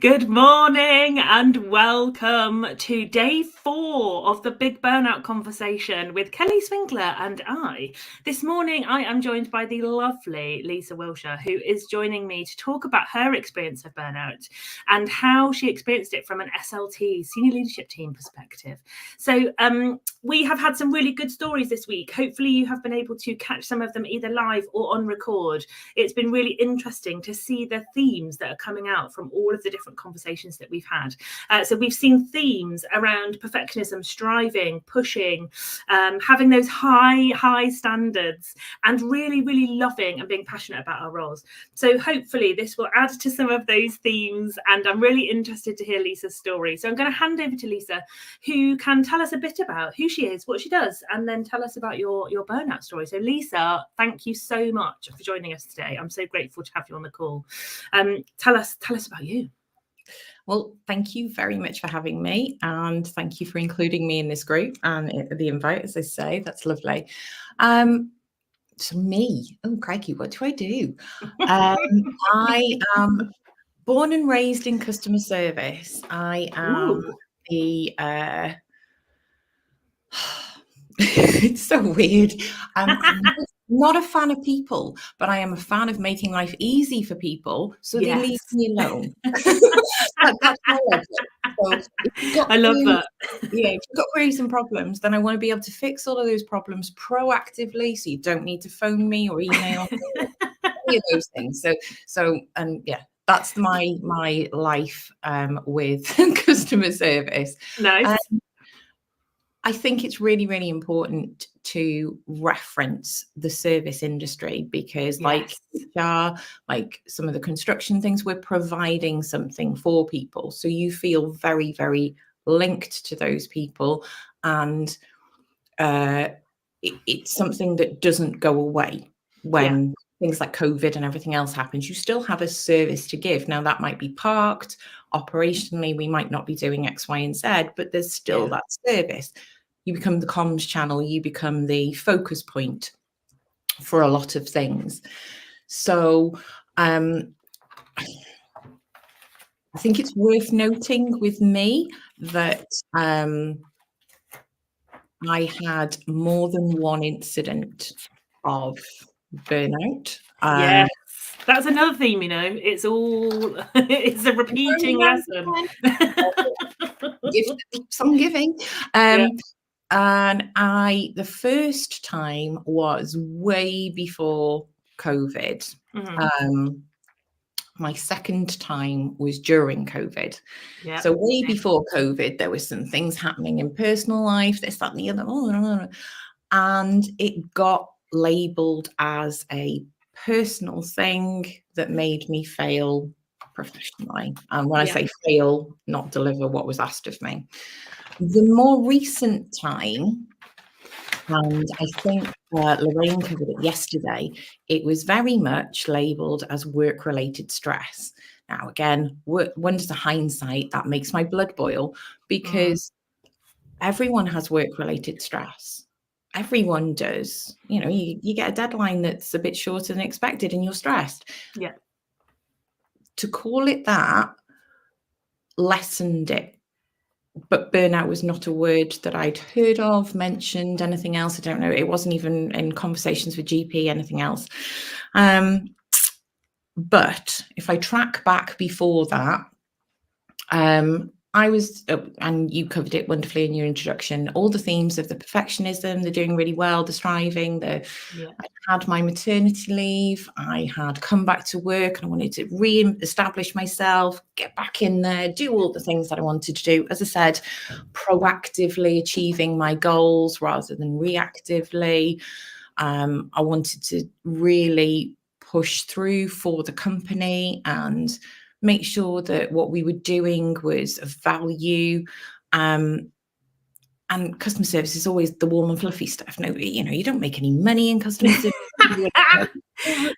Good morning and welcome to day 4 of the Big Burnout Conversation with Kelly Swinkler and I. This morning I am joined by the lovely Lisa Wilshire, who is joining me to talk about her experience of burnout and how she experienced it from an SLT, senior leadership team perspective. So we have had some really good stories this week. Hopefully you have been able to catch some of them either live or on record. It's been really interesting to see the themes that are coming out from all of the different conversations that we've had. So we've seen themes around perfectionism, striving, pushing, having those high standards, and really loving and being passionate about our roles. So hopefully this will add to some of those themes, and I'm really interested to hear Lisa's story. So I'm going to hand over to Lisa, who can tell us a bit about who she is, what she does, and then tell us about your burnout story. So Lisa, thank you so much for joining us today. I'm so grateful to have you on the call. Tell us about you. Well, thank you very much for having me, and thank you for including me in this group and the invite, as I say. That's lovely. So me, oh crikey, what do I do? I am born and raised in customer service. I am it's so weird. I'm not a fan of people, but I am a fan of making life easy for people, so they leave me alone. That's my logic. So I love that. Yeah, if you've got queries and problems, then I want to be able to fix all of those problems proactively, so you don't need to phone me or email me or any of those things. That's my life with customer service. Nice. I think it's really important to reference the service industry because like some of the construction things, we're providing something for people. So you feel very linked to those people, and it's something that doesn't go away when things like COVID and everything else happens. You still have a service to give. Now that might be parked operationally, we might not be doing X, Y, and Z, but there's still that service. You become the comms channel, you become the focus point for a lot of things. So I think it's worth noting with me that I had more than one incident of burnout. Yes, that's another theme, it's a repeating lesson. Gift keeps on giving. And the first time was way before COVID. My second time was during COVID. So way before COVID, there were some things happening in personal life, this, that, and the other. And it got labeled as a personal thing that made me fail professionally. And when I say fail, not deliver what was asked of me. The more recent time, and I think Lorraine covered it yesterday, it was very much labelled as work-related stress. Now, again, when does the hindsight, that makes my blood boil, because everyone has work-related stress. Everyone does. You get a deadline that's a bit shorter than expected and you're stressed. Yeah. To call it that lessened it. But burnout was not a word that I'd heard of, mentioned, anything else. I don't know. It wasn't even in conversations with GP, anything else. But if I track back before that, I was, and you covered it wonderfully in your introduction, all the themes of the perfectionism, the doing really well, the striving, I had my maternity leave, I had come back to work and I wanted to re-establish myself, get back in there, do all the things that I wanted to do. As I said, proactively achieving my goals rather than reactively. I wanted to really push through for the company and make sure that what we were doing was of value. And customer service is always the warm and fluffy stuff. No, you don't make any money in customer service.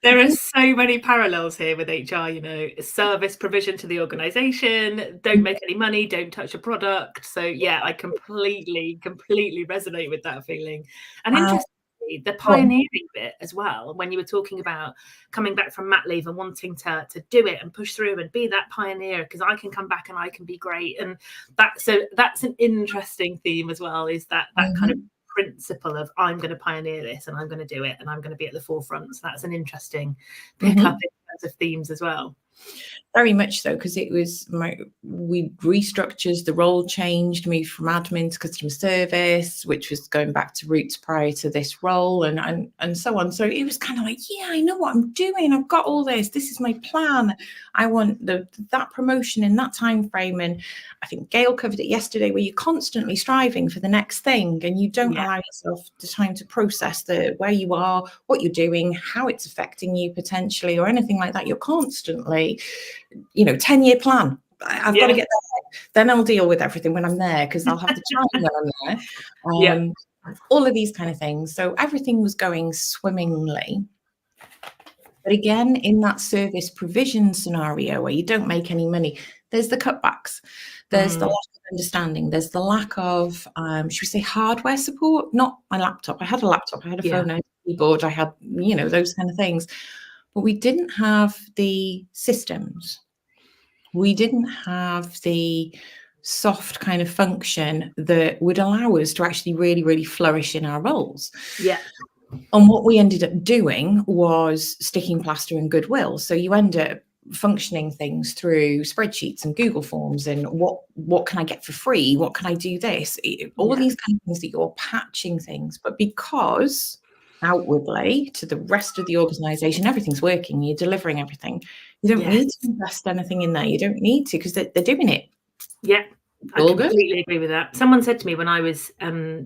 There are so many parallels here with HR, service provision to the organization, don't make any money, don't touch a product. So I completely resonate with that feeling. And interesting the pioneering bit as well, when you were talking about coming back from mat leave and wanting to do it and push through and be that pioneer, because I can come back and I can be great. And that's an interesting theme as well, is that kind of principle of I'm going to pioneer this and I'm going to do it and I'm going to be at the forefront. So that's an interesting pick up in terms of themes as well. Very much so, because it was we restructured, the role changed, moved from admin to customer service, which was going back to roots prior to this role, and so on. So it was kind of like, yeah, I know what I'm doing. I've got all this. This is my plan. I want that promotion in that time frame. And I think Gail covered it yesterday, where you're constantly striving for the next thing, and you don't allow yourself the time to process where you are, what you're doing, how it's affecting you potentially, or anything like that. You're constantly, 10-year plan. I've got to get there. Then I'll deal with everything when I'm there, because I'll have the time when I'm there. All of these kind of things. So everything was going swimmingly. But again, in that service provision scenario where you don't make any money, there's the cutbacks. There's the lack of understanding. There's the lack of, should we say, hardware support? Not my laptop. I had a laptop. I had a phone and a keyboard. I had, those kind of things. But we didn't have the systems. We didn't have the soft kind of function that would allow us to actually really, really flourish in our roles. Yeah. And what we ended up doing was sticking plaster and goodwill. So you end up functioning things through spreadsheets and Google Forms, and what can I get for free? What can I do this? All these kind of things that you're patching things. But because outwardly to the rest of the organization, everything's working, you're delivering everything, you don't need to invest anything in there. You don't need to, because they're doing it. Yeah, I completely agree with that. Someone said to me when I was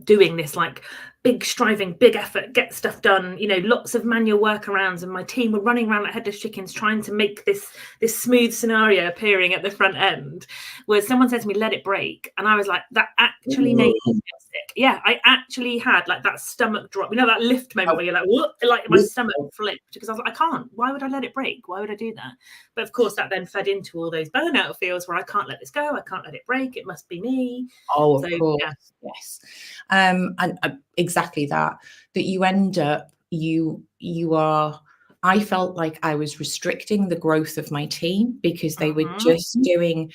doing this, like, big striving, big effort, get stuff done, lots of manual workarounds, and my team were running around like headless chickens trying to make this smooth scenario appearing at the front end, where someone said to me, let it break. And I was like, that actually made me feel sick. Yeah, I actually had like that stomach drop, that lift moment where you're like, what? Like my stomach flipped, because I was like, I can't. Why would I let it break? Why would I do that? But of course, that then fed into all those burnout feels where I can't let this go. I can't let it break. It must be me. Oh, of course. Yeah. Yes. And exactly that you end up, you are, I felt like I was restricting the growth of my team, because they were just doing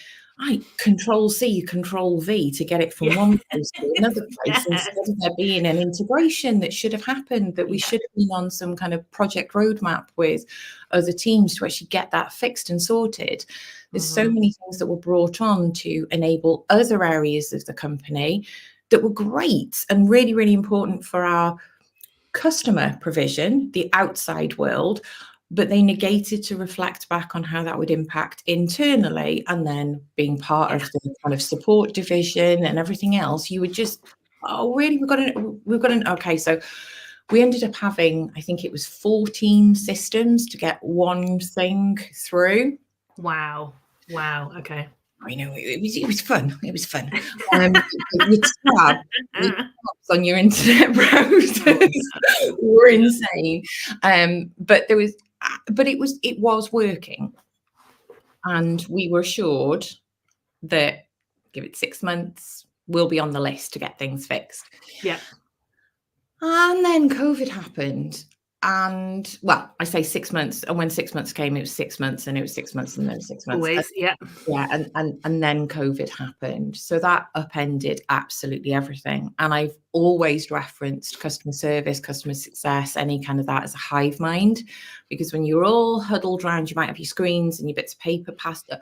Control C, Control V to get it from one place to another place, instead of there being an integration that should have happened, that we should have been on some kind of project roadmap with other teams to actually get that fixed and sorted. There's so many things that were brought on to enable other areas of the company that were great and really, really important for our customer provision, the outside world, but they negated to reflect back on how that would impact internally. And then being part of the kind of support division and everything else, you would just, really, we've got an, okay. So we ended up having, I think it was 14 systems to get one thing through. Wow. Okay. I know, it was fun. It was fun. Your tabs on your internet browsers were insane. But it was working, and we were assured that give it 6 months, we'll be on the list to get things fixed. Yeah. And then COVID happened. And well, I say 6 months, and when 6 months came, it was 6 months, and it was 6 months, and then 6 months. Always, yeah. And then COVID happened, so that upended absolutely everything. And I've always referenced customer service, customer success, any kind of that as a hive mind, because when you're all huddled around, you might have your screens and your bits of paper passed up.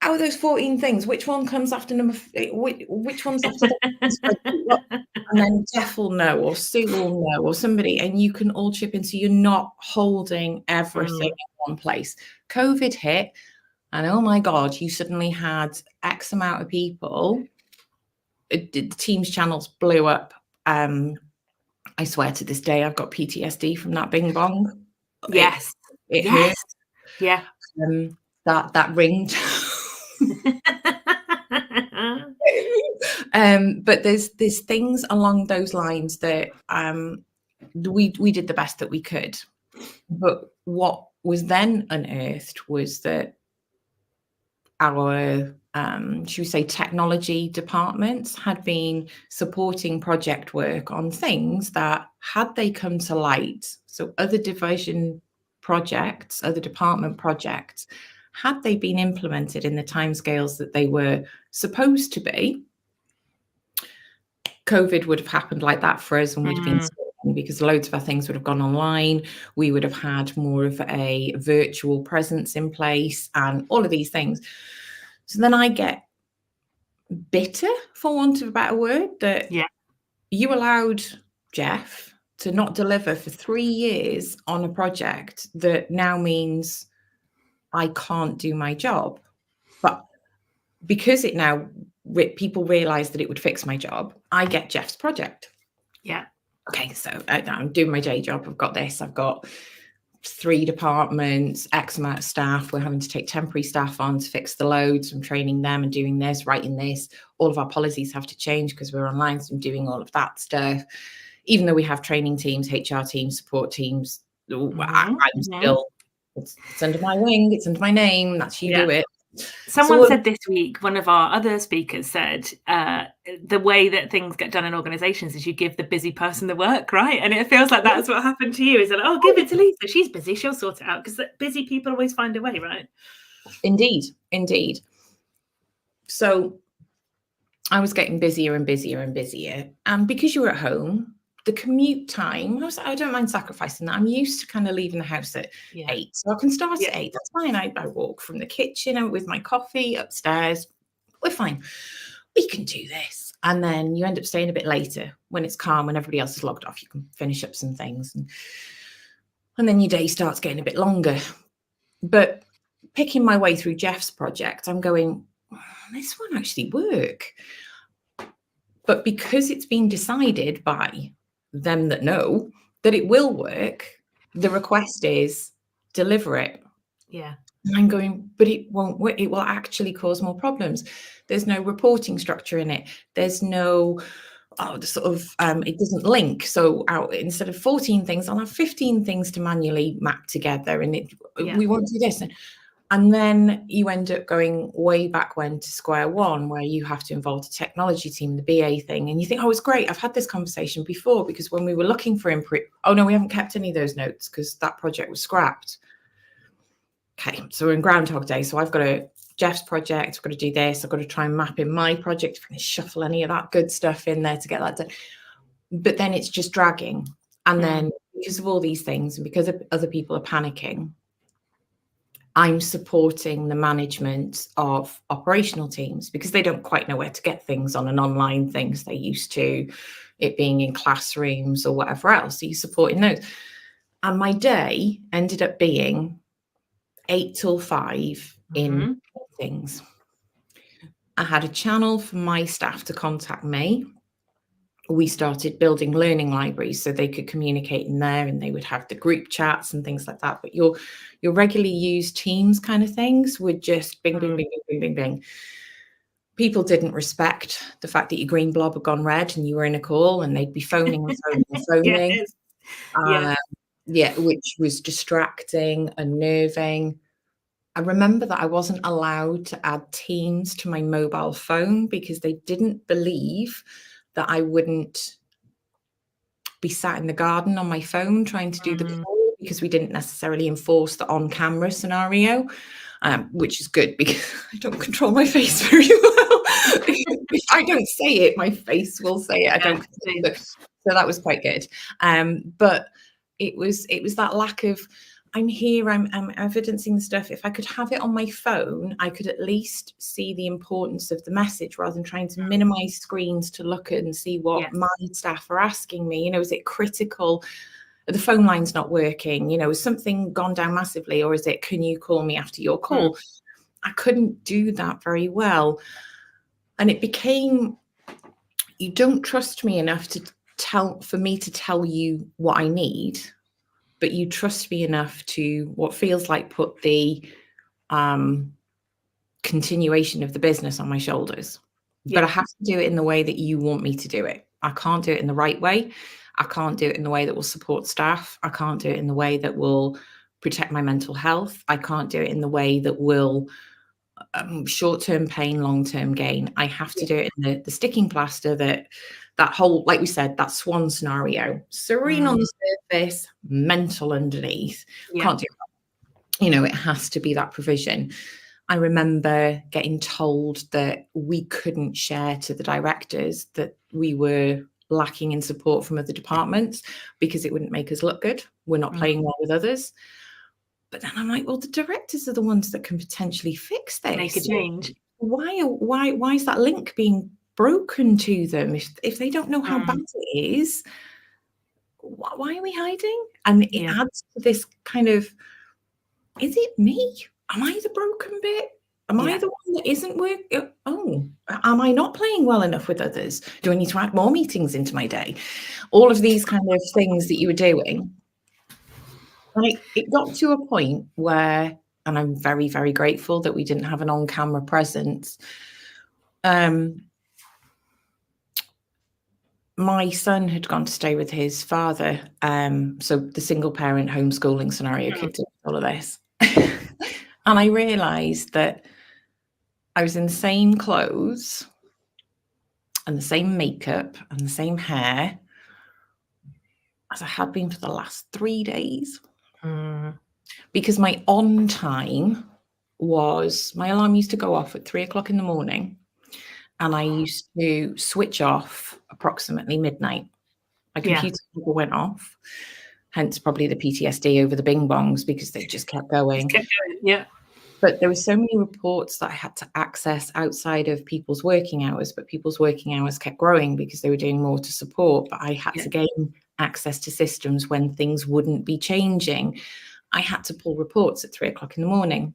Out of those 14 things, which one comes after number? Which one's after that? And then Jeff will know, or Sue will know, or somebody, and you can all chip in, so you're not holding everything in one place. COVID hit, and oh my God, you suddenly had X amount of people. The Teams channels blew up. I swear to this day, I've got PTSD from that bing bong. Yes. It hurt. Yeah. That ringed. But there's things along those lines that we did the best that we could. But what was then unearthed was that our should we say technology departments had been supporting project work on things that, had they come to light, so other division projects, other department projects, had they been implemented in the timescales that they were supposed to be, COVID would have happened like that for us, and we'd have been struggling because loads of our things would have gone online. We would have had more of a virtual presence in place and all of these things. So then I get bitter, for want of a better word, that you allowed Jeff to not deliver for 3 years on a project that now means I can't do my job. But because it now, people realize that it would fix my job, I get Jeff's project. Yeah. Okay, so I'm doing my day job. I've got this. I've got 3 departments, X amount of staff. We're having to take temporary staff on to fix the loads. I'm training them and doing this, writing this. All of our policies have to change because we're online, so I'm doing all of that stuff. Even though we have training teams, HR teams, support teams, I'm still, it's under my wing, it's under my name, that's you do it. Someone said this week, one of our other speakers said, the way that things get done in organizations is you give the busy person the work, right? And it feels like that's what happened to you. Is that, oh, give it to Lisa, she's busy, she'll sort it out, because busy people always find a way, right? Indeed. So I was getting busier and busier and busier. And because you were at home, the commute time, I don't mind sacrificing that. I'm used to kind of leaving the house at 8. So I can start at 8. That's fine. I walk from the kitchen with my coffee upstairs. We're fine. We can do this. And then you end up staying a bit later when it's calm, when everybody else is logged off. You can finish up some things. And then your day starts getting a bit longer. But picking my way through Jeff's project, I'm going, this won't actually work. But because it's been decided by them that know that it will work, the request is deliver it. Yeah. And I'm going, but it won't work. It will actually cause more problems. There's no reporting structure in it. There's no it doesn't link. So instead of 14 things, I'll have 15 things to manually map together, and we want to do this. And then you end up going way back when to square one, where you have to involve the technology team, the BA thing. And you think, oh, it's great. I've had this conversation before, because when we were looking for input, oh no, we haven't kept any of those notes because that project was scrapped. Okay, so we're in Groundhog Day. So I've got Jeff's project, I've got to do this. I've got to try and map in my project, if I can shuffle any of that good stuff in there to get that done. But then it's just dragging. And then because of all these things, and because other people are panicking, I'm supporting the management of operational teams because they don't quite know where to get things on an online thing. So they're used to it being in classrooms or whatever else. So you're supporting those. And my day ended up being 8 till 5 in things. I had a channel for my staff to contact me. We started building learning libraries so they could communicate in there, and they would have the group chats and things like that. But your regularly used Teams kind of things would just bing, bing, bing, bing, bing, bing, bing. People didn't respect the fact that your green blob had gone red and you were in a call, and they'd be phoning and phoning and phoning. Which was distracting, unnerving. I remember that I wasn't allowed to add Teams to my mobile phone because they didn't believe that I wouldn't be sat in the garden on my phone trying to do the call, because we didn't necessarily enforce the on-camera scenario, which is good because I don't control my face very well. If I don't say it, my face will say it. I don't. So that was quite good. But it was that lack of, I'm here, I'm evidencing the stuff. If I could have it on my phone, I could at least see the importance of the message rather than trying to minimize screens to look at and see what my staff are asking me. Is it critical? The phone line's not working. Has something gone down massively, or is it, can you call me after your call? I couldn't do that very well. And it became, you don't trust me enough for me to tell you what I need, but you trust me enough to what feels like put the continuation of the business on my shoulders. But I have to do it in the way that you want me to do it. I can't do it in the right way. I can't do it in the way that will support staff. I can't do it in the way that will protect my mental health. I can't do it in the way that will short-term pain, long-term gain. I have to do it in the sticking plaster, that whole, like we said, that swan scenario, serene on the surface, mental underneath. Can't do that. It has to be that provision. I remember getting told that we couldn't share to the directors that we were lacking in support from other departments because it wouldn't make us look good. We're not playing well with others. But then I'm like, well, the directors are the ones that can potentially fix this. Make a change. Why is that link being broken to them? If they don't know how bad it is, why are we hiding? And it adds to this kind of, is it me? Am I the broken bit? Am I the one that isn't working? Oh, am I not playing well enough with others? Do I need to add more meetings into my day? All of these kind of things that you were doing. And it got to a point where, and I'm very, very grateful that we didn't have an on-camera presence. My son had gone to stay with his father. So the single parent homeschooling scenario kicked in all of this. And I realized that I was in the same clothes and the same makeup and the same hair as I had been for the last 3 days. Because my on time was, my alarm used to go off at 3 o'clock in the morning, and I used to switch off approximately midnight. My computer never went off, hence probably the PTSD over the bing bongs, because they just kept going. But there were so many reports that I had to access outside of people's working hours, but people's working hours kept growing because they were doing more to support. But I had to gain access to systems when things wouldn't be changing. I had to pull reports at 3 o'clock in the morning.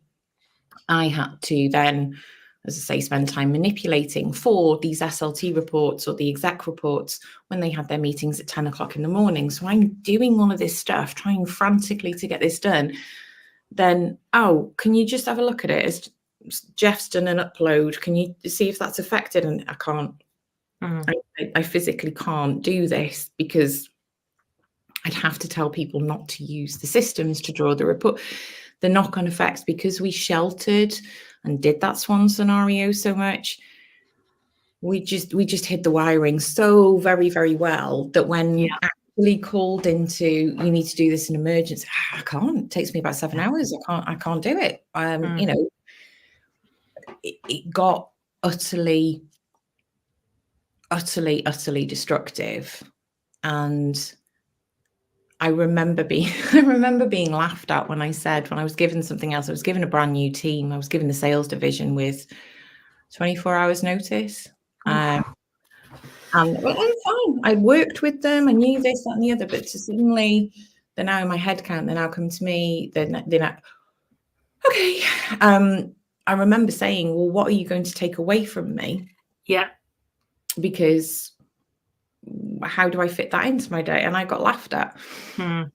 I had to then, as I say, spend time manipulating for these SLT reports or the exec reports when they had their meetings at 10 o'clock in the morning. So I'm doing all of this stuff, trying frantically to get this done. Then, oh, can you just have a look at it? As Jeff's done an upload, can you see if that's affected? And I can't. I physically can't do this because I'd have to tell people not to use the systems to draw the report. The knock-on effects, because we sheltered and did that swan scenario so much, we just hid the wiring so very, very well that when actually called into, you need to do this in emergency, I can't. It takes me about 7 hours. I can't do it. It got utterly destructive. And I remember being laughed at when I was given something else. I was given a brand new team. I was given the sales division with 24 hours notice. And I'm fine. I worked with them. I knew this, that, and the other. But suddenly, they're now in my head count. They're now coming to me. They're not, okay. I remember saying, well, what are you going to take away from me? Because how do I fit that into my day? And I got laughed at. And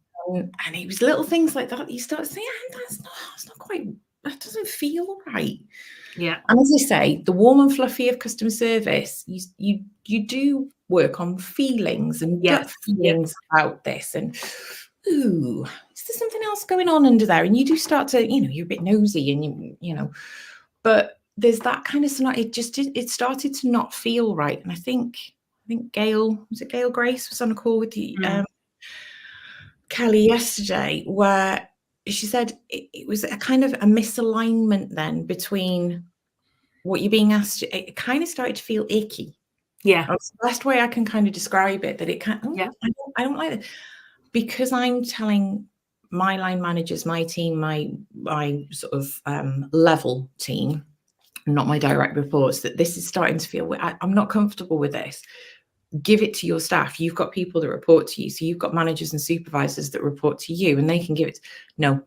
it was little things like that. You start saying, that's not quite, that doesn't feel right. And as I say, the warm and fluffy of customer service, you do work on feelings and gut feelings about this. And, ooh, is there something else going on under there? And you do start to, you're a bit nosy and but there's that kind of scenario. It started to not feel right. And I think Gail Grace was on a call with you, Kelly yesterday, where she said it was a kind of a misalignment then between what you're being asked. It kind of started to feel icky. That's the best way I can kind of describe it, that it can't, I don't like it, because I'm telling my line managers, my team, my sort of level team, not my direct reports, that this is starting to feel, I'm not comfortable with this. Give it to your staff. You've got people that report to you. So you've got managers and supervisors that report to you, and they can give it. No,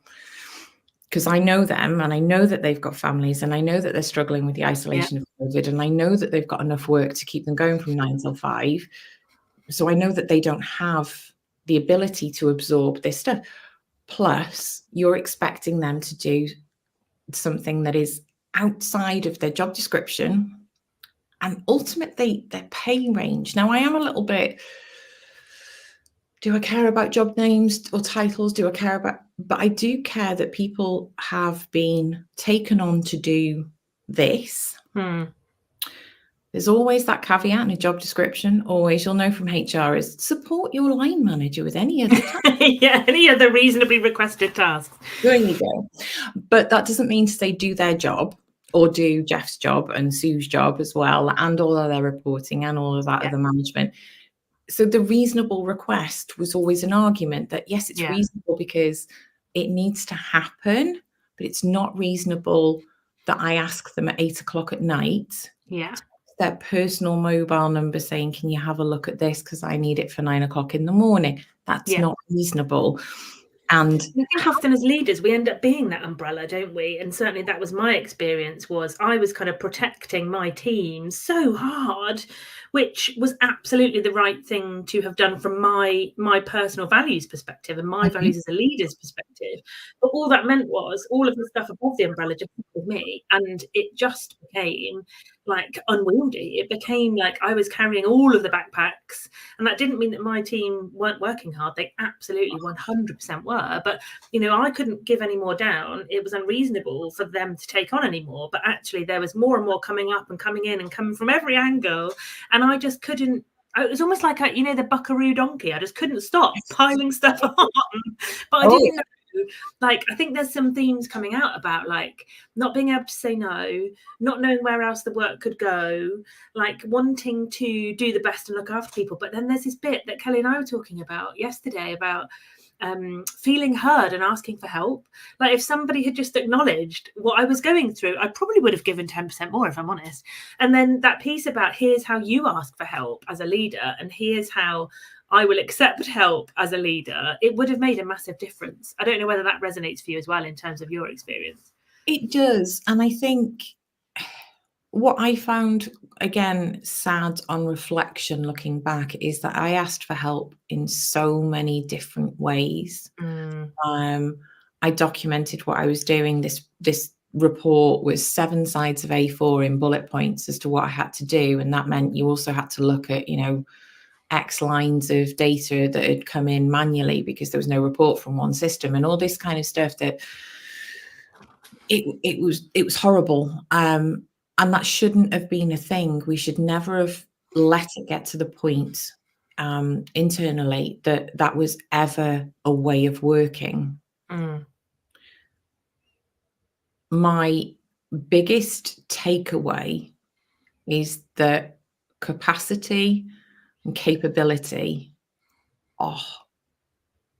because I know them, and I know that they've got families, and I know that they're struggling with the isolation of COVID, and I know that they've got enough work to keep them going from 9 till 5. So I know that they don't have the ability to absorb this stuff. Plus, you're expecting them to do something that is outside of their job description and ultimately their pay range. Now, I am a little bit, do I care about job names or titles? Do I care about, but I do care that people have been taken on to do this. There's always that caveat in a job description. Always, you'll know from HR, is support your line manager with any other tasks. Yeah, any other reasonably requested tasks. There you go. But that doesn't mean to say do their job, or do Jeff's job and Sue's job as well, and all of their reporting and all of that other management. So the reasonable request was always an argument that, yes, it's reasonable because it needs to happen, but it's not reasonable that I ask them at 8 o'clock at night. Their personal mobile number saying, can you have a look at this? Because I need it for 9 o'clock in the morning. That's not reasonable. And I think often as leaders, we end up being that umbrella, don't we? And certainly that was my experience, was I was kind of protecting my team so hard, which was absolutely the right thing to have done from my personal values perspective and my values as a leader's perspective. But all that meant was all of the stuff above the umbrella just with me, and it just became like unwieldy. It became like I was carrying all of the backpacks, and that didn't mean that my team weren't working hard. They absolutely 100% were, but you know, I couldn't give any more down. It was unreasonable for them to take on anymore, but actually there was more and more coming up and coming in and coming from every angle, and I just couldn't. It was almost like you know, the buckaroo donkey. I just couldn't stop piling stuff on, but I didn't know. Like, I think there's some themes coming out about like not being able to say no, not knowing where else the work could go, like wanting to do the best and look after people. But then there's this bit that Kelly and I were talking about yesterday about feeling heard and asking for help. Like if somebody had just acknowledged what I was going through, I probably would have given 10% more, if I'm honest. And then that piece about here's how you ask for help as a leader, and here's how I will accept help as a leader, it would have made a massive difference. I don't know whether that resonates for you as well in terms of your experience. It does. And I think what I found, again, sad on reflection, looking back, is that I asked for help in so many different ways. I documented what I was doing. This report was 7 sides of A4 in bullet points as to what I had to do. And that meant you also had to look at, you know, X lines of data that had come in manually because there was no report from one system, and all this kind of stuff that it was horrible. And that shouldn't have been a thing. We should never have let it get to the point internally that was ever a way of working. My biggest takeaway is that capacity and capability are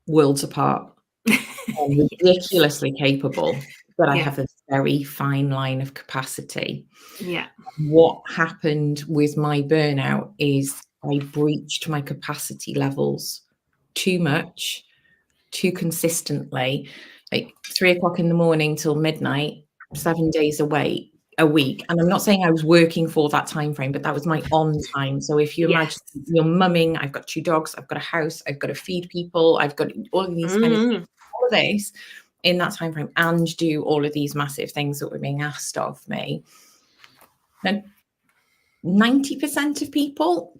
worlds apart. I'm ridiculously capable, but I have a very fine line of capacity. What happened with my burnout is I breached my capacity levels too much, too consistently, like 3 o'clock in the morning till midnight, 7 days a week. And I'm not saying I was working for that time frame, but that was my on time. So if you imagine you're mumming, I've got 2 dogs, I've got a house, I've got to feed people, I've got all of these kind of things, all of this in that time frame, and do all of these massive things that were being asked of me. Then 90% of people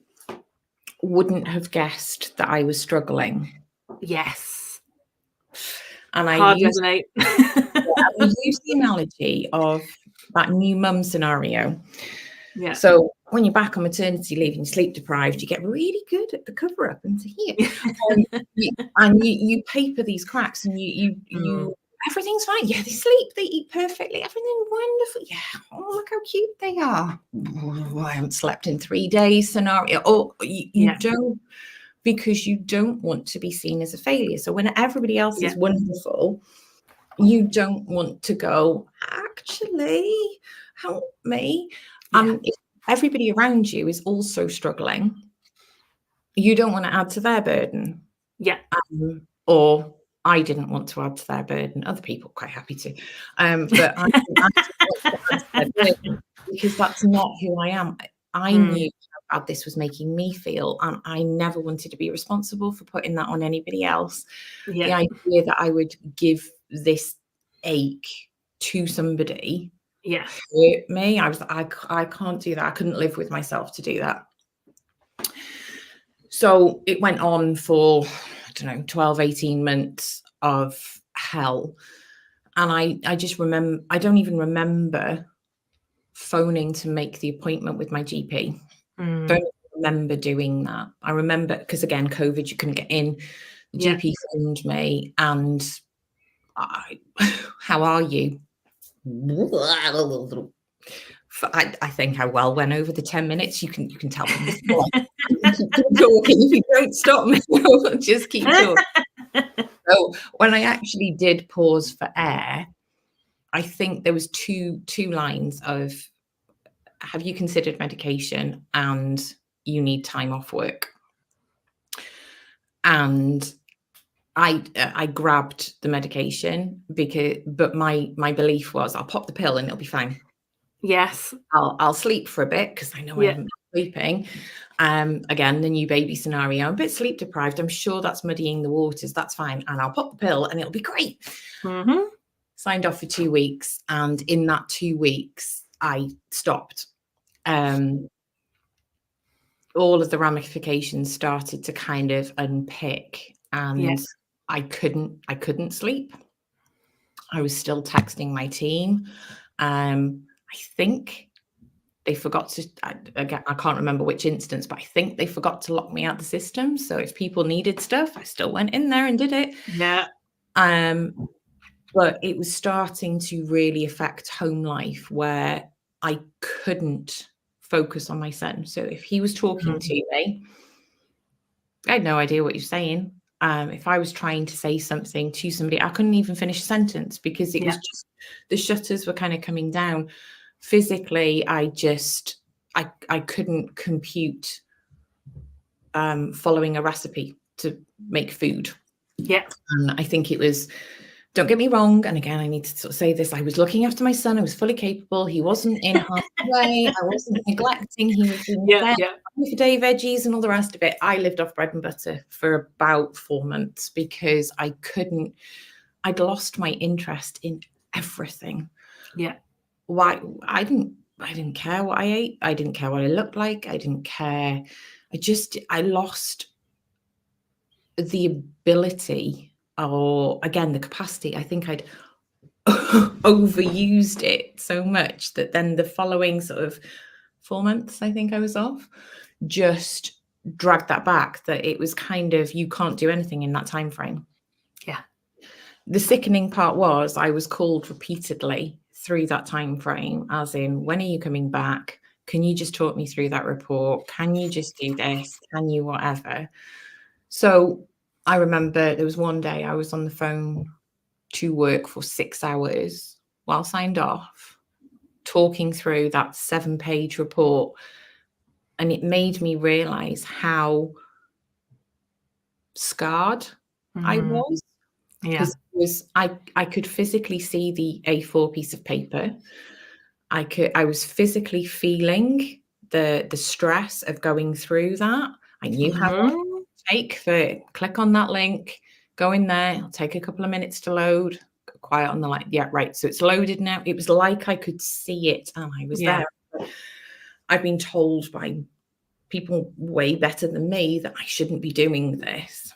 wouldn't have guessed that I was struggling. And I use the analogy of that new mum scenario. So when you're back on maternity leave and you're sleep deprived, you get really good at the cover up and to hear. And you paper these cracks, and you everything's fine. Yeah, they sleep, they eat perfectly, everything's wonderful. Yeah, oh, look how cute they are. Oh, I haven't slept in 3 days scenario. Oh, you don't, because you don't want to be seen as a failure. So when everybody else is wonderful, you don't want to go, actually, help me. If everybody around you is also struggling, you don't want to add to their burden. Or I didn't want to add to their burden. Other people quite happy to. But I didn't want to add to their burden, because that's not who I am. I knew how bad this was making me feel, and I never wanted to be responsible for putting that on anybody else. The idea that I would give this ache to somebody hurt me. I was like, I can't do that. I couldn't live with myself to do that. So it went on for, I don't know, 12, 18 months of hell. And I just remember, I don't even remember phoning to make the appointment with my GP. Don't remember doing that. I remember, because again, COVID, you couldn't get in. The GP phoned me and how are you? I think I well went over the 10 minutes. You can tell from this point. Keep talking. If you don't stop me, just keep talking. So when I actually did pause for air, I think there was two lines of, have you considered medication and you need time off work? And I grabbed the medication but my belief was I'll pop the pill and it'll be fine. Yes. I'll sleep for a bit because I know I haven't been sleeping. Again, the new baby scenario, I'm a bit sleep deprived. I'm sure that's muddying the waters. That's fine. And I'll pop the pill and it'll be great. Signed off for 2 weeks. And in that 2 weeks, I stopped. All of the ramifications started to kind of unpick, and I couldn't sleep. I was still texting my team. I think they forgot to, again, I can't remember which instance, but I think they forgot to lock me out the system. So if people needed stuff, I still went in there and did it. But it was starting to really affect home life where I couldn't focus on my son. So if he was talking to me, I had no idea what he was saying. If I was trying to say something to somebody, I couldn't even finish a sentence because it was just, the shutters were kind of coming down. Physically, I couldn't compute following a recipe to make food. And I think it was, don't get me wrong, and again, I need to sort of say this, I was looking after my son, I was fully capable, he wasn't in harm's way, I wasn't neglecting, he was doing for day veggies and all the rest of it. I lived off bread and butter for about 4 months because I'd lost my interest in everything. Why? I didn't care what I ate, I didn't care what I looked like, I didn't care. I lost the ability, or again, the capacity. I think I'd overused it so much that then the following sort of 4 months, I think I was off, just dragged that back, that it was kind of, you can't do anything in that time frame. The sickening part was I was called repeatedly through that time frame, as in, when are you coming back? Can you just talk me through that report? Can you just do this? Can you whatever? So I remember there was one day I was on the phone to work for 6 hours while signed off, talking through that 7-page report. And it made me realize how scarred I was. Because I could physically see the A4 piece of paper. I was physically feeling the stress of going through that. I knew how long it would take click on that link, go in there, it'll take a couple of minutes to load, go quiet on the light. Yeah, right. So it's loaded now. It was like I could see it and I was there. I've been told by people way better than me that I shouldn't be doing this.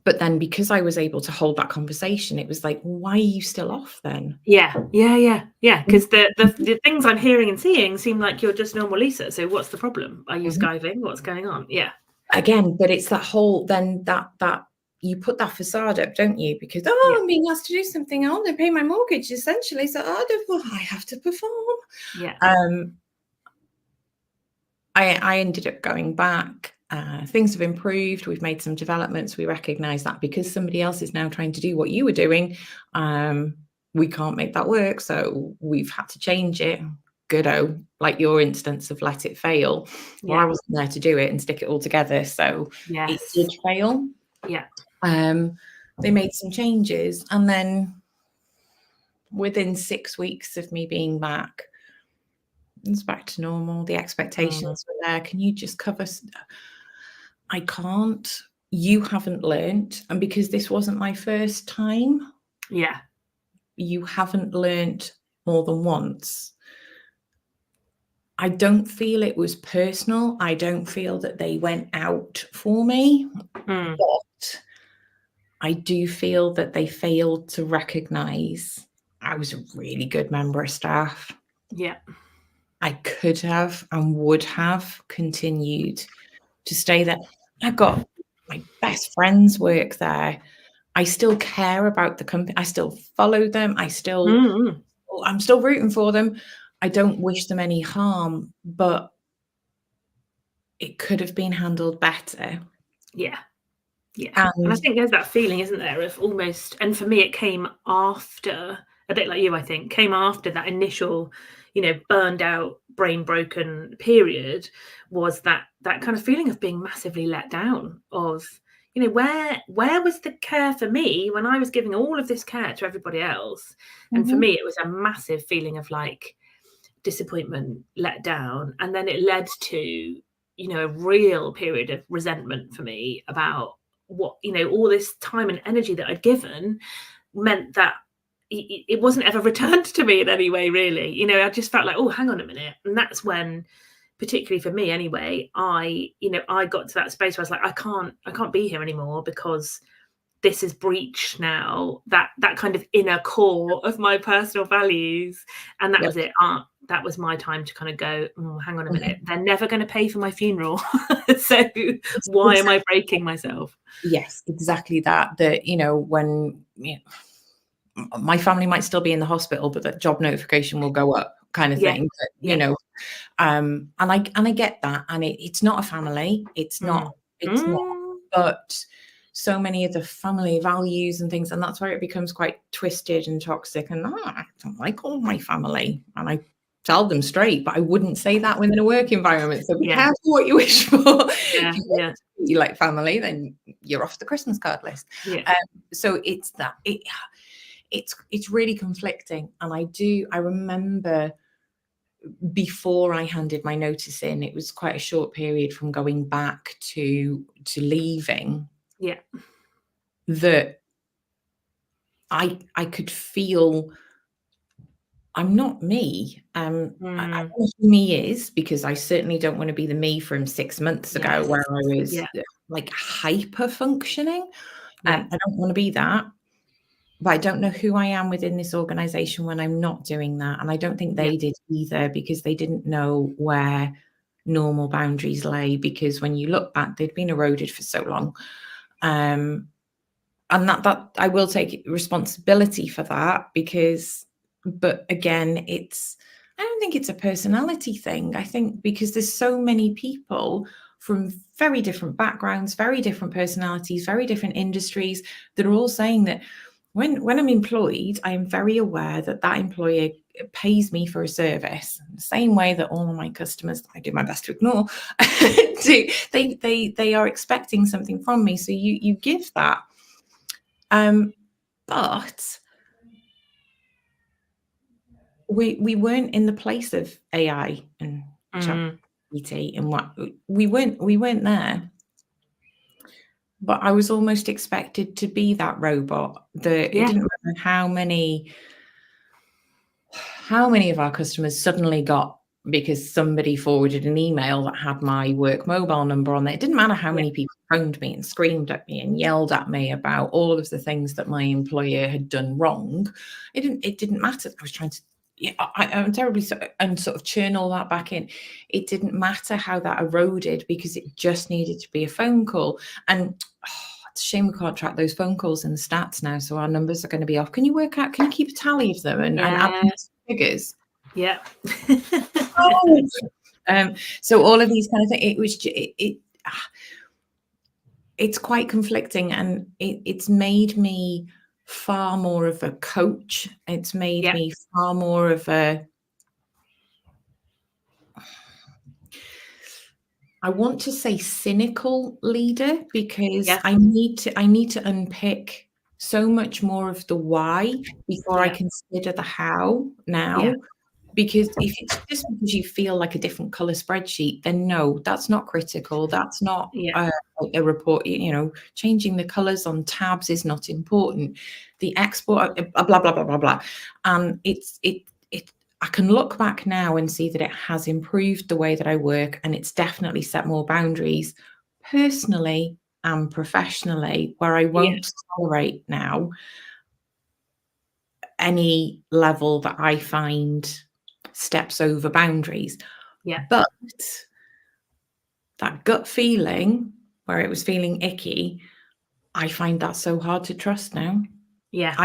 But then because I was able to hold that conversation, it was like, why are you still off then? Because the things I'm hearing and seeing seem like you're just normal Lisa. So what's the problem? Are you skiving? What's going on? Again, but it's that whole, then that you put that facade up, don't you? Because I'm being asked to do something, I want to pay my mortgage essentially, so I have to perform. I ended up going back. Things have improved. We've made some developments. We recognize that because somebody else is now trying to do what you were doing, we can't make that work. So we've had to change it. Goodo, like your instance of let it fail. Well, I wasn't there to do it and stick it all together. So it did fail. They made some changes. And then within 6 weeks of me being back, it's back to normal. The expectations were there. Can you just cover? I can't. You haven't learnt. And because this wasn't my first time, you haven't learnt more than once. I don't feel it was personal. I don't feel that they went out for me. But I do feel that they failed to recognise I was a really good member of staff. Yeah. I could have and would have continued to stay there. I got my best friends work there. I still care about the company. I still follow them. I'm still rooting for them. I don't wish them any harm, but it could have been handled better. Yeah. Yeah. And I think there's that feeling, isn't there, of almost, and for me, it came after, a bit like you, I think, came after that initial, burned out, brain broken period, was that kind of feeling of being massively let down, of, where was the care for me when I was giving all of this care to everybody else? And for me, it was a massive feeling of like disappointment, let down. And then it led to, a real period of resentment for me about what, all this time and energy that I'd given meant that it wasn't ever returned to me in any way, really. I just felt like, oh, hang on a minute. And that's when, particularly for me anyway, I got to that space where I was like, I can't be here anymore, because this is breached now that kind of inner core of my personal values. And that was it. That was my time to kind of go, oh, hang on a minute, they're never going to pay for my funeral. So why am I breaking myself? Yes, exactly that. That, when my family might still be in the hospital, but that job notification will go up, kind of thing. But, and I get that. And it's not a family. It's not, but so many of the family values and things, and that's where it becomes quite twisted and toxic. And I don't like all my family, and I tell them straight, but I wouldn't say that within a work environment. So be careful what you wish for. If you like family, then you're off the Christmas card list. So it's that it's really conflicting. And I remember before I handed my notice in, it was quite a short period from going back to leaving. That I could feel I'm not me. I don't know who me is, because I certainly don't want to be the me from 6 months ago where I was like hyper functioning. I don't want to be that. But I don't know who I am within this organization when I'm not doing that. And I don't think they did either, because they didn't know where normal boundaries lay, because when you look back, they'd been eroded for so long. And that I will take responsibility for that, but again, I don't think it's a personality thing. I think because there's so many people from very different backgrounds, very different personalities, very different industries, that are all saying that when I'm employed, I am very aware that employer pays me for a service, the same way that all of my customers, I do my best to ignore, they are expecting something from me. So you give that. But we weren't in the place of AI and ChatGPT and what we weren't there. But I was almost expected to be that robot. It didn't matter how many of our customers suddenly got, because somebody forwarded an email that had my work mobile number on there. It didn't matter how many people phoned me and screamed at me and yelled at me about all of the things that my employer had done wrong. It didn't matter. I was trying to, I'm terribly and sort of churn all that back in. It didn't matter how that eroded, because it just needed to be a phone call. And it's a shame we can't track those phone calls in the stats now, so our numbers are going to be off. Can you keep a tally of them and add figures? So all of these kind of things, it's quite conflicting, and it's made me far more of a coach. It's made me far more of I want to say cynical leader, because I need to unpick so much more of the why before I consider the how now. Because if it's just because you feel like a different color spreadsheet, then no, that's not critical. That's not a report. Changing the colors on tabs is not important. The export, blah blah blah blah blah. And I can look back now and see that it has improved the way that I work, and it's definitely set more boundaries personally and professionally, where I won't tolerate now any level that I find steps over boundaries. Yeah. But that gut feeling where it was feeling icky, I find that so hard to trust now. Yeah.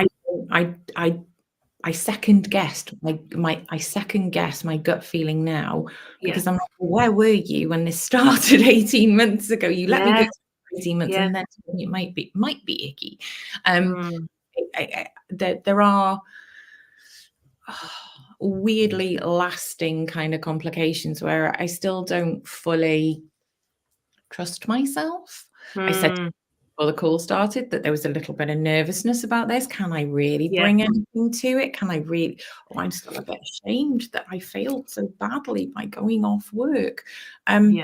I second guess my gut feeling now, because I'm like, well, where were you when this started 18 months ago? You let me go 18 months and then it might be icky. There are weirdly lasting kind of complications where I still don't fully trust myself. I said before the call started that there was a little bit of nervousness about this. Can I really bring anything to it? Can I really? Oh, I'm still a bit ashamed that I failed so badly by going off work. And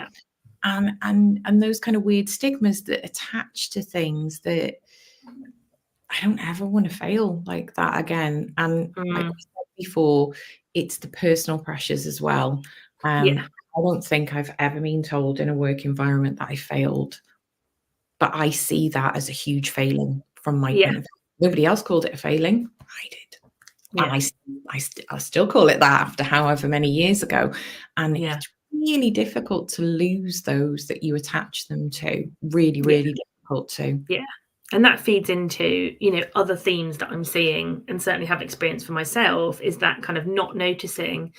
those kind of weird stigmas that attach to things that I don't ever want to fail like that again. And like we said before, it's the personal pressures as well. I don't think I've ever been told in a work environment that I failed, but I see that as a huge failing from my point of view. Nobody else called it a failing. I did. And I still call it that after however many years ago. And it's really difficult to lose those that you attach them to. Really, really difficult to. Yeah. And that feeds into, other themes that I'm seeing and certainly have experienced for myself, is that kind of not noticing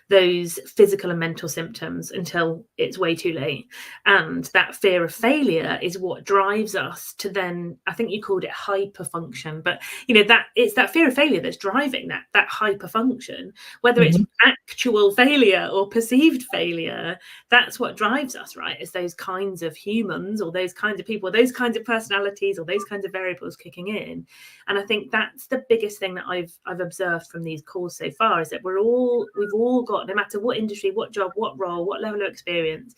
those physical and mental symptoms until it's way too late. And that fear of failure is what drives us to then, I think you called it hyperfunction, but that it's that fear of failure that's driving that hyperfunction, whether it's actual failure or perceived failure. That's what drives us, right? Is those kinds of humans or those kinds of people, those kinds of personalities or those kinds of variables kicking in. And I think that's the biggest thing that I've observed from these calls so far, is that we've all got, no matter what industry, what job, what role, what level of experience,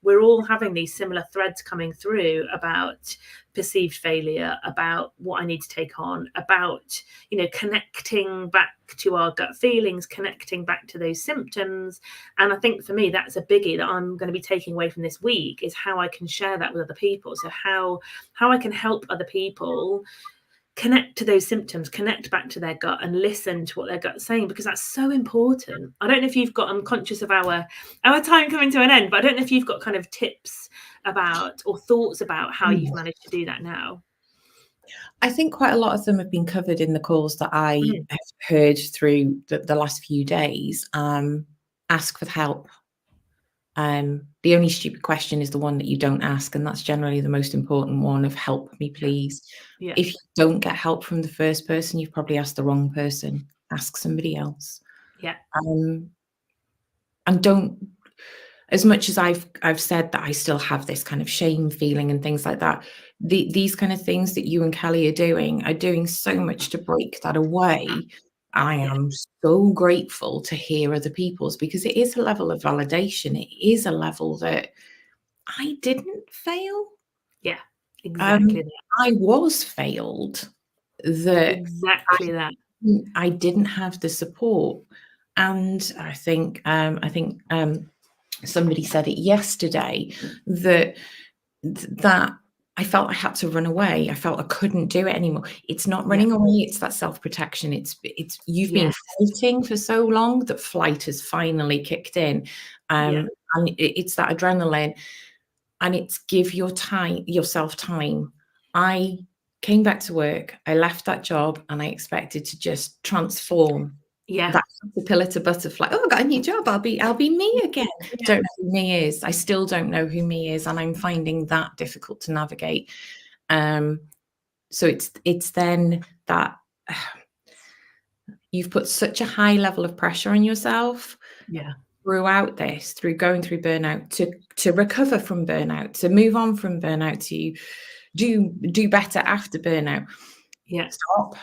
we're all having these similar threads coming through about perceived failure, about what I need to take on, about, connecting back to our gut feelings, connecting back to those symptoms. And I think for me, that's a biggie that I'm going to be taking away from this week, is how I can share that with other people. So how I can help other people connect to those symptoms, connect back to their gut and listen to what their gut's saying, because that's so important. I don't know if you've got, I'm conscious of our time coming to an end, but I don't know if you've got kind of tips about or thoughts about how you've managed to do that now. I think quite a lot of them have been covered in the calls that I have heard through the last few days. Ask for help. The only stupid question is the one that you don't ask, and that's generally the most important one, of help me, please. If you don't get help from the first person, you've probably asked the wrong person. Ask somebody else. And don't, as much as I've said that I still have this kind of shame feeling and things like that, these kind of things that you and Kelly are doing so much to break that away. I am so grateful to hear other people's, because it is a level of validation. It is a level that I didn't fail. Yeah, exactly. I was failed. Exactly that. I didn't have the support. And I think somebody said it yesterday, that I felt I had to run away. I felt I couldn't do it anymore. It's not running away. It's that self-protection. It's you've been fighting for so long that flight has finally kicked in. And it's that adrenaline, and it's give yourself time. I came back to work. I left that job and I expected to just transform. That caterpillar to butterfly. Oh, I got a new job. I'll be me again. Don't know who me is. I still don't know who me is, and I'm finding that difficult to navigate. So it's then that you've put such a high level of pressure on yourself. Throughout this, through going through burnout, to recover from burnout, to move on from burnout, to do better after burnout. Stop.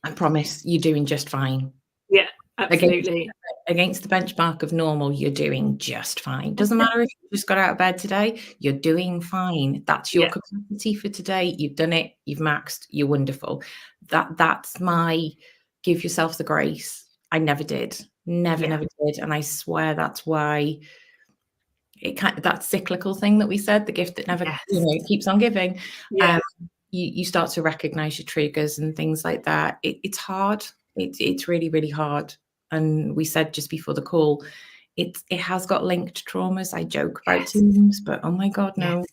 I promise you're doing just fine. Yeah, absolutely. Against the benchmark of normal, you're doing just fine. Doesn't matter if you just got out of bed today, you're doing fine. That's your capacity for today. You've done it, you've maxed, you're wonderful. That's my give yourself the grace. I never did. Never did. And I swear that's why that cyclical thing that we said, the gift that never keeps on giving. You start to recognize your triggers and things like that. It's hard. It's really, really hard. and we said just before the call, it has got linked traumas. I joke about teams, but oh my God, no.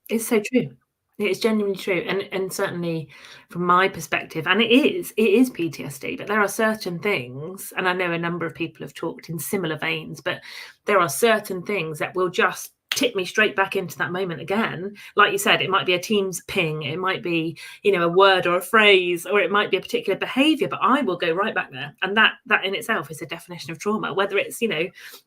It's so true. It's genuinely true. And certainly from my perspective, and it is PTSD, but there are certain things, and I know a number of people have talked in similar veins, but there are certain things that will just tip me straight back into that moment again. Like you said, it might be a Teams ping, it might be, a word or a phrase, or it might be a particular behavior, but I will go right back there. And that in itself is a definition of trauma, whether it's,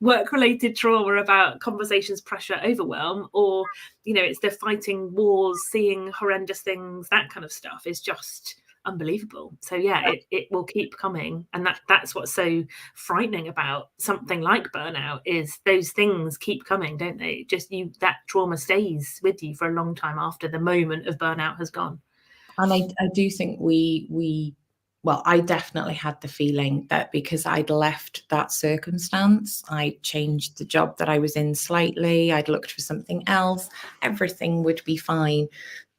work-related trauma about conversations, pressure, overwhelm, or, it's the fighting wars, seeing horrendous things, that kind of stuff is just unbelievable. So it will keep coming, and that's what's so frightening about something like burnout, is those things keep coming, don't they? Just that trauma stays with you for a long time after the moment of burnout has gone. And I do think I definitely had the feeling that because I'd left that circumstance, I changed the job that I was in slightly, I'd looked for something else, everything would be fine.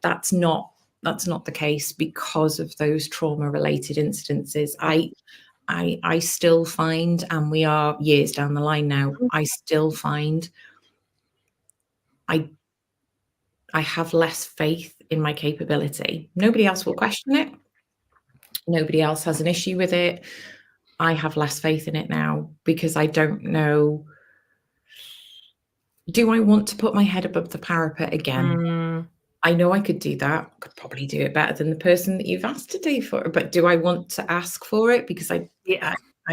That's not the case because of those trauma-related incidences. I still find, and we are years down the line now, I still find I have less faith in my capability. Nobody else will question it. Nobody else has an issue with it. I have less faith in it now because I don't know. Do I want to put my head above the parapet again? I know I could do that. I could probably do it better than the person that you've asked to do for it. But do I want to ask for it? Because I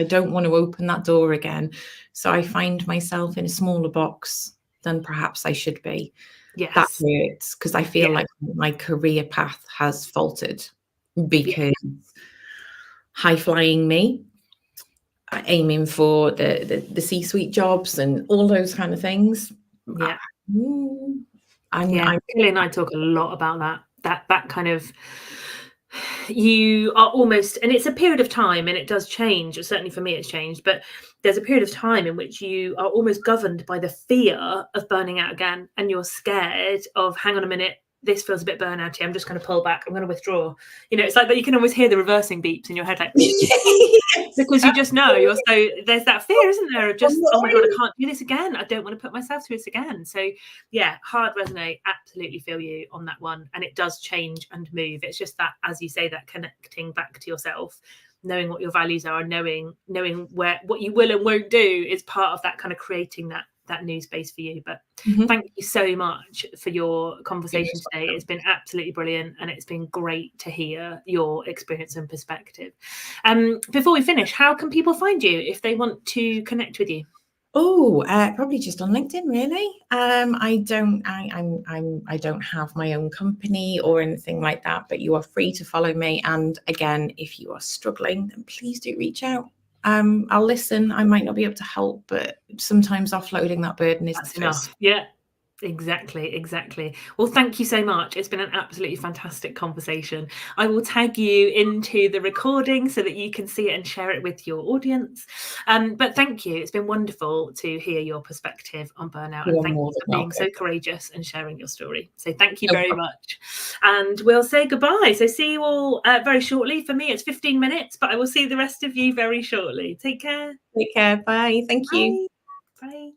don't want to open that door again. So I find myself in a smaller box than perhaps I should be. Yes. That hurts because I feel like my career path has faltered because high-flying me, aiming for the C-suite jobs and all those kind of things. Kelly and I talk a lot about that kind of, you are almost, and it's a period of time, and it does change, certainly for me it's changed, but there's a period of time in which you are almost governed by the fear of burning out again, and you're scared of, hang on a minute, this feels a bit burnouty, I'm just going to pull back, I'm going to withdraw. It's like that. You can always hear the reversing beeps in your head, like because you just know there's that fear, isn't there, of just, oh my God, I can't do this again, I don't want to put myself through this again. So hard resonate, absolutely feel you on that one. And it does change and move. It's just that, as you say, that connecting back to yourself, knowing what your values are, and knowing what you will and won't do is part of that kind of creating that new space for you. But thank you so much for your conversation today. It's been absolutely brilliant, and it's been great to hear your experience and perspective. Before we finish, how can people find you if they want to connect with you? Probably just on LinkedIn, really. I don't have my own company or anything like that, but you are free to follow me. And again, if you are struggling, then please do reach out. I'll listen. I might not be able to help, but sometimes offloading that burden is enough. Yeah, exactly. Well, thank you so much. It's been an absolutely fantastic conversation. I will tag you into the recording so that you can see it and share it with your audience. But thank you. It's been wonderful to hear your perspective on burnout, and thank you for being so courageous and sharing your story. So thank you very much. And we'll say goodbye. So see you all very shortly. For me, it's 15 minutes, but I will see the rest of you very shortly. Take care. Take care. Bye. Thank you. Bye.